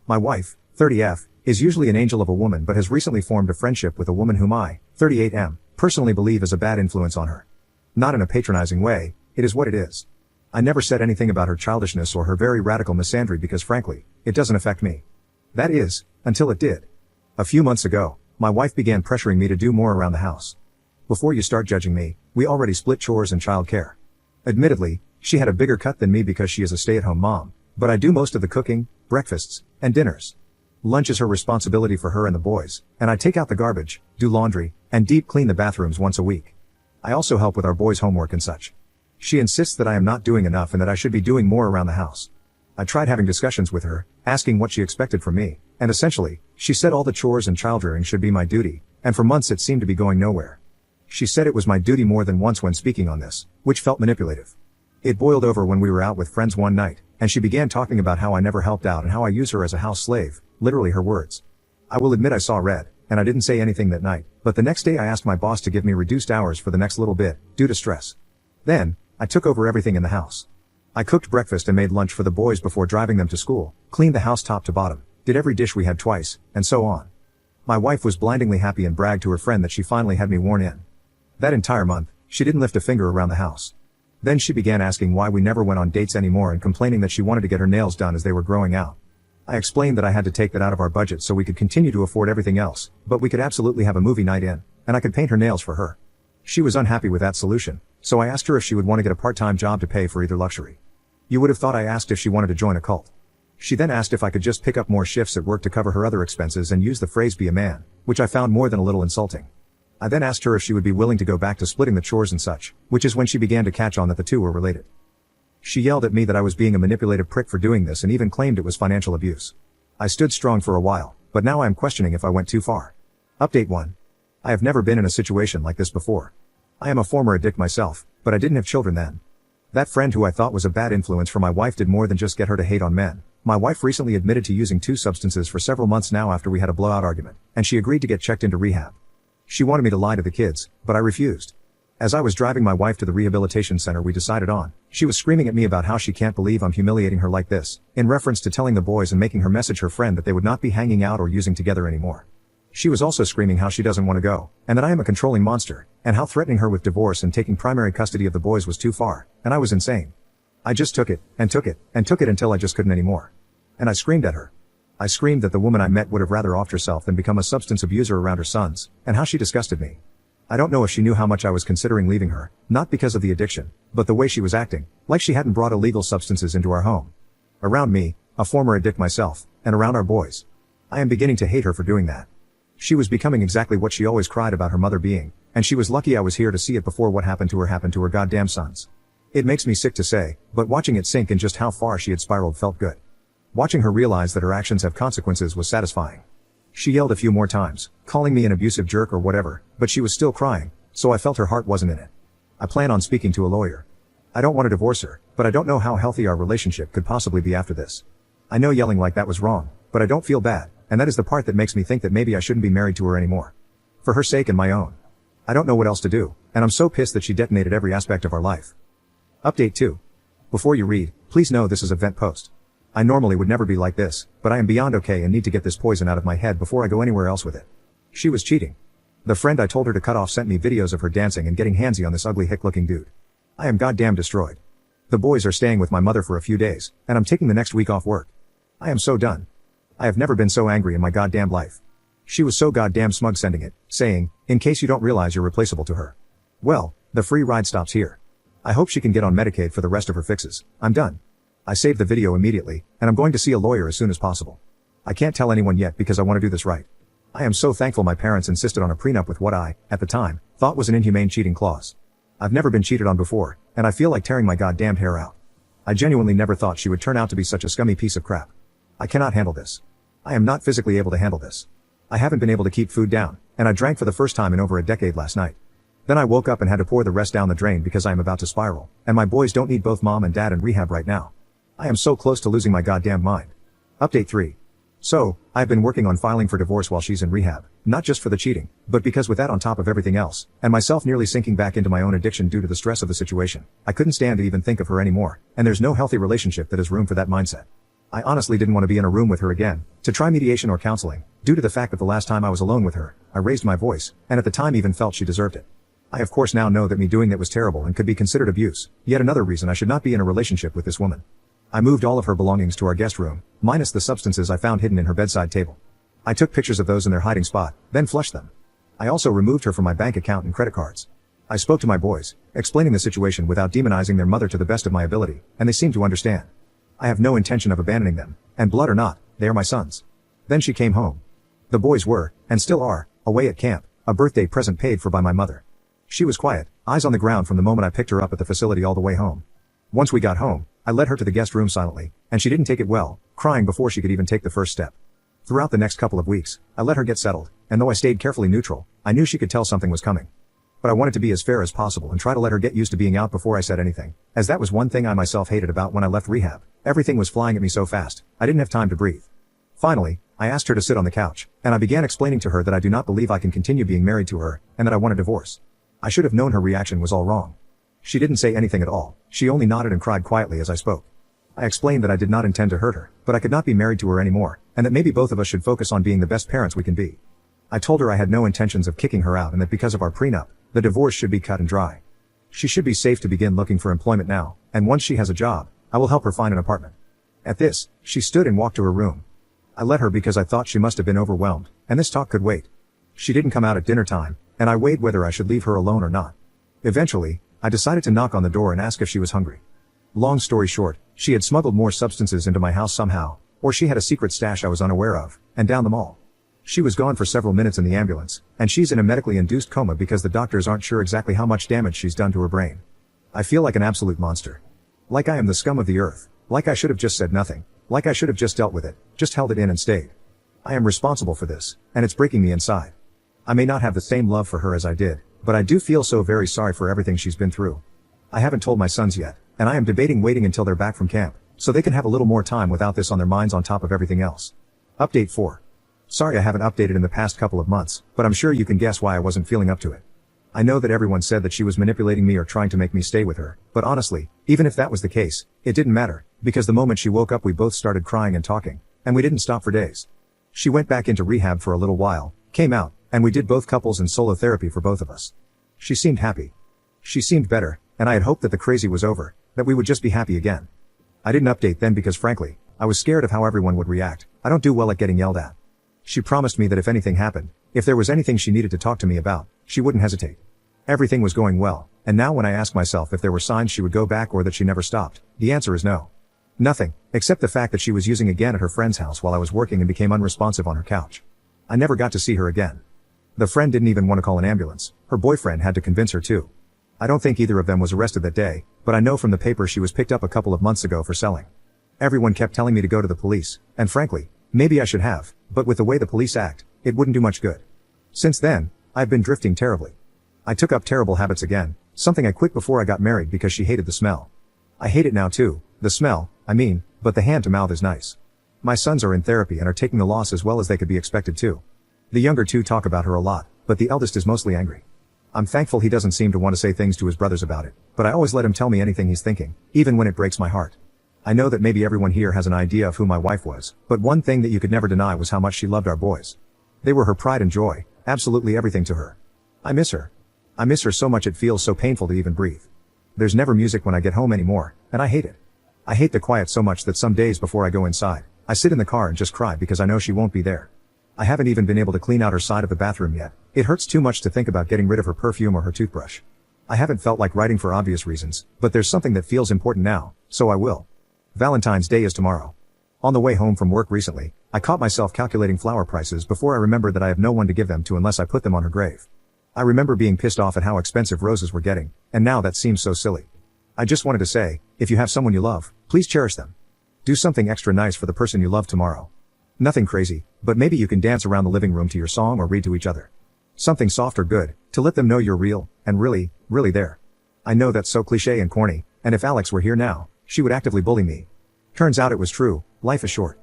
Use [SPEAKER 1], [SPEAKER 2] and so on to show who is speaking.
[SPEAKER 1] My wife, 30F, is usually an angel of a woman but has recently formed a friendship with a woman whom I, 38M, personally believe is a bad influence on her. Not in a patronizing way, it is what it is. I never said anything about her childishness or her very radical misandry because frankly, it doesn't affect me. That is, until it did. A few months ago, my wife began pressuring me to do more around the house. Before you start judging me, we already split chores and childcare. Admittedly, she had a bigger cut than me because she is a stay-at-home mom, but I do most of the cooking, breakfasts, and dinners. Lunch is her responsibility for her and the boys, and I take out the garbage, do laundry, and deep clean the bathrooms once a week. I also help with our boys' homework and such. She insists that I am not doing enough and that I should be doing more around the house. I tried having discussions with her, asking what she expected from me, and essentially, she said all the chores and childrearing should be my duty, and for months it seemed to be going nowhere. She said it was my duty more than once when speaking on this, which felt manipulative. It boiled over when we were out with friends one night, and she began talking about how I never helped out and how I use her as a house slave, literally her words. I will admit I saw red, and I didn't say anything that night, but the next day I asked my boss to give me reduced hours for the next little bit, due to stress. Then, I took over everything in the house. I cooked breakfast and made lunch for the boys before driving them to school, cleaned the house top to bottom, did every dish we had twice, and so on. My wife was blindingly happy and bragged to her friend that she finally had me worn in. That entire month, she didn't lift a finger around the house. Then she began asking why we never went on dates anymore and complaining that she wanted to get her nails done as they were growing out. I explained that I had to take that out of our budget so we could continue to afford everything else, but we could absolutely have a movie night in, and I could paint her nails for her. She was unhappy with that solution, so I asked her if she would want to get a part-time job to pay for either luxury. You would have thought I asked if she wanted to join a cult. She then asked if I could just pick up more shifts at work to cover her other expenses and use the phrase be a man, which I found more than a little insulting. I then asked her if she would be willing to go back to splitting the chores and such, which is when she began to catch on that the two were related. She yelled at me that I was being a manipulative prick for doing this and even claimed it was financial abuse. I stood strong for a while, but now I am questioning if I went too far. Update 1. I have never been in a situation like this before. I am a former addict myself, but I didn't have children then. That friend who I thought was a bad influence for my wife did more than just get her to hate on men. My wife recently admitted to using 2 substances for several months now after we had a blowout argument, and she agreed to get checked into rehab. She wanted me to lie to the kids, but I refused. As I was driving my wife to the rehabilitation center we decided on, she was screaming at me about how she can't believe I'm humiliating her like this, in reference to telling the boys and making her message her friend that they would not be hanging out or using together anymore. She was also screaming how she doesn't want to go, and that I am a controlling monster, and how threatening her with divorce and taking primary custody of the boys was too far, and I was insane. I just took it, and took it, and took it until I just couldn't anymore. And I screamed at her. I screamed that the woman I met would have rather offed herself than become a substance abuser around her sons, and how she disgusted me. I don't know if she knew how much I was considering leaving her, not because of the addiction, but the way she was acting, like she hadn't brought illegal substances into our home. Around me, a former addict myself, and around our boys. I am beginning to hate her for doing that. She was becoming exactly what she always cried about her mother being, and she was lucky I was here to see it before what happened to her goddamn sons. It makes me sick to say, but watching it sink in just how far she had spiraled felt good. Watching her realize that her actions have consequences was satisfying. She yelled a few more times, calling me an abusive jerk or whatever, but she was still crying, so I felt her heart wasn't in it. I plan on speaking to a lawyer. I don't want to divorce her, but I don't know how healthy our relationship could possibly be after this. I know yelling like that was wrong, but I don't feel bad, and that is the part that makes me think that maybe I shouldn't be married to her anymore. For her sake and my own. I don't know what else to do, and I'm so pissed that she detonated every aspect of our life. Update 2. Before you read, please know this is a vent post. I normally would never be like this, but I am beyond okay and need to get this poison out of my head before I go anywhere else with it. She was cheating. The friend I told her to cut off sent me videos of her dancing and getting handsy on this ugly hick-looking dude. I am goddamn destroyed. The boys are staying with my mother for a few days, and I'm taking the next week off work. I am so done. I have never been so angry in my goddamn life. She was so goddamn smug sending it, saying, in case you don't realize you're replaceable to her. Well, the free ride stops here. I hope she can get on Medicaid for the rest of her fixes. I'm done. I saved the video immediately, and I'm going to see a lawyer as soon as possible. I can't tell anyone yet because I want to do this right. I am so thankful my parents insisted on a prenup with what I, at the time, thought was an inhumane cheating clause. I've never been cheated on before, and I feel like tearing my goddamned hair out. I genuinely never thought she would turn out to be such a scummy piece of crap. I cannot handle this. I am not physically able to handle this. I haven't been able to keep food down, and I drank for the first time in over a decade last night. Then I woke up and had to pour the rest down the drain because I am about to spiral, and my boys don't need both mom and dad in rehab right now. I am so close to losing my goddamn mind. Update 3. So, I've been working on filing for divorce while she's in rehab, not just for the cheating, but because with that on top of everything else, and myself nearly sinking back into my own addiction due to the stress of the situation, I couldn't stand to even think of her anymore, and there's no healthy relationship that has room for that mindset. I honestly didn't want to be in a room with her again, to try mediation or counseling, due to the fact that the last time I was alone with her, I raised my voice, and at the time even felt she deserved it. I of course now know that me doing that was terrible and could be considered abuse, yet another reason I should not be in a relationship with this woman. I moved all of her belongings to our guest room, minus the substances I found hidden in her bedside table. I took pictures of those in their hiding spot, then flushed them. I also removed her from my bank account and credit cards. I spoke to my boys, explaining the situation without demonizing their mother to the best of my ability, and they seemed to understand. I have no intention of abandoning them, and blood or not, they are my sons. Then she came home. The boys were, and still are, away at camp, a birthday present paid for by my mother. She was quiet, eyes on the ground from the moment I picked her up at the facility all the way home. Once we got home, I led her to the guest room silently, and she didn't take it well, crying before she could even take the first step. Throughout the next couple of weeks, I let her get settled, and though I stayed carefully neutral, I knew she could tell something was coming. But I wanted to be as fair as possible and try to let her get used to being out before I said anything, as that was one thing I myself hated about when I left rehab. Everything was flying at me so fast, I didn't have time to breathe. Finally, I asked her to sit on the couch, and I began explaining to her that I do not believe I can continue being married to her, and that I want a divorce. I should have known her reaction was all wrong. She didn't say anything at all, she only nodded and cried quietly as I spoke. I explained that I did not intend to hurt her, but I could not be married to her anymore, and that maybe both of us should focus on being the best parents we can be. I told her I had no intentions of kicking her out and that because of our prenup, the divorce should be cut and dry. She should be safe to begin looking for employment now, and once she has a job, I will help her find an apartment. At this, she stood and walked to her room. I let her because I thought she must have been overwhelmed, and this talk could wait. She didn't come out at dinner time, and I weighed whether I should leave her alone or not. Eventually, I decided to knock on the door and ask if she was hungry. Long story short, she had smuggled more substances into my house somehow, or she had a secret stash I was unaware of, and downed them all. She was gone for several minutes in the ambulance, and she's in a medically induced coma because the doctors aren't sure exactly how much damage she's done to her brain. I feel like an absolute monster. Like I am the scum of the earth, like I should have just said nothing, like I should have just dealt with it, just held it in and stayed. I am responsible for this, and it's breaking me inside. I may not have the same love for her as I did, but I do feel so very sorry for everything she's been through. I haven't told my sons yet, and I am debating waiting until they're back from camp, so they can have a little more time without this on their minds on top of everything else. Update 4. Sorry I haven't updated in the past couple of months, but I'm sure you can guess why I wasn't feeling up to it. I know that everyone said that she was manipulating me or trying to make me stay with her, but honestly, even if that was the case, it didn't matter, because the moment she woke up we both started crying and talking, and we didn't stop for days. She went back into rehab for a little while, came out, and we did both couples and solo therapy for both of us. She seemed happy. She seemed better, and I had hoped that the crazy was over, that we would just be happy again. I didn't update then because frankly, I was scared of how everyone would react. I don't do well at getting yelled at. She promised me that if anything happened, if there was anything she needed to talk to me about, she wouldn't hesitate. Everything was going well, and now when I ask myself if there were signs she would go back or that she never stopped, the answer is no. Nothing, except the fact that she was using again at her friend's house while I was working and became unresponsive on her couch. I never got to see her again. The friend didn't even want to call an ambulance, her boyfriend had to convince her to. I don't think either of them was arrested that day, but I know from the paper she was picked up a couple of months ago for selling. Everyone kept telling me to go to the police, and frankly, maybe I should have, but with the way the police act, it wouldn't do much good. Since then, I've been drifting terribly. I took up terrible habits again, something I quit before I got married because she hated the smell. I hate it now too, the smell, I mean, but the hand to mouth is nice. My sons are in therapy and are taking the loss as well as they could be expected to. The younger two talk about her a lot, but the eldest is mostly angry. I'm thankful he doesn't seem to want to say things to his brothers about it, but I always let him tell me anything he's thinking, even when it breaks my heart. I know that maybe everyone here has an idea of who my wife was, but one thing that you could never deny was how much she loved our boys. They were her pride and joy, absolutely everything to her. I miss her. I miss her so much it feels so painful to even breathe. There's never music when I get home anymore, and I hate it. I hate the quiet so much that some days before I go inside, I sit in the car and just cry because I know she won't be there. I haven't even been able to clean out her side of the bathroom yet. It hurts too much to think about getting rid of her perfume or her toothbrush. I haven't felt like writing for obvious reasons, but there's something that feels important now, so I will. Valentine's Day is tomorrow. On the way home from work recently, I caught myself calculating flower prices before I remembered that I have no one to give them to unless I put them on her grave. I remember being pissed off at how expensive roses were getting, and now that seems so silly. I just wanted to say, if you have someone you love, please cherish them. Do something extra nice for the person you love tomorrow. Nothing crazy, but maybe you can dance around the living room to your song or read to each other. Something soft or good, to let them know you're real, and really, really there. I know that's so cliche and corny, and if Alex were here now, she would actively bully me. Turns out it was true, life is short.